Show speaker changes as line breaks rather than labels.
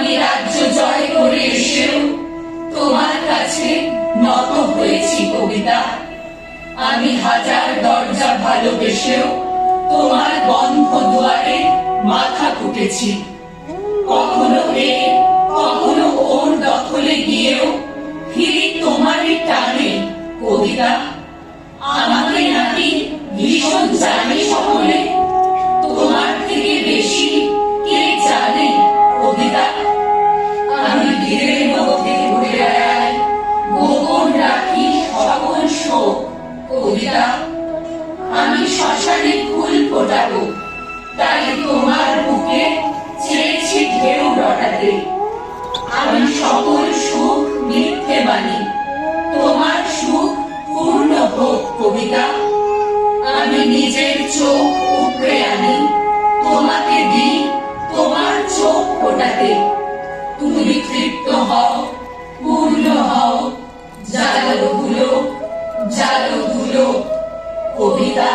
আমি রাজ্য জয় করে এসেও তোমার কাছে নত হয়েছি কবিতা। আমি হাজার দরজা ভালোবেসেও তোমার বন্ধ দুয়ারে মাথা ঠুকেছি। কখনো কখনো ওর দখলে গিয়েও ফিরি তোমারই টানে কবিতা। আমাকে নাকি ভীষণ জানে সকলে, তোমার থেকে বেশি কে জানে কবিতা। আমি ভিড়ের মধ্যে ঘুরে বেড়াই, গোপন রাখি সকল শোক কবিতা। আমি শ্মশানে ফুল ফোটাবো, তাই তোমার বুকে চেয়েছি ঢেউ রটাতে। আমি সকল সুখ মিথ্যে মানি, তোমার সুখ পূর্ণ হোক কবিতা। আমি নিজের চোখ উপড়ে আনি, তোমাকে দিই তোমার চোখ ফোটাতে। তুমি তৃপ্ত হও, পূর্ণ হও, জালো ধুলো কবিতা।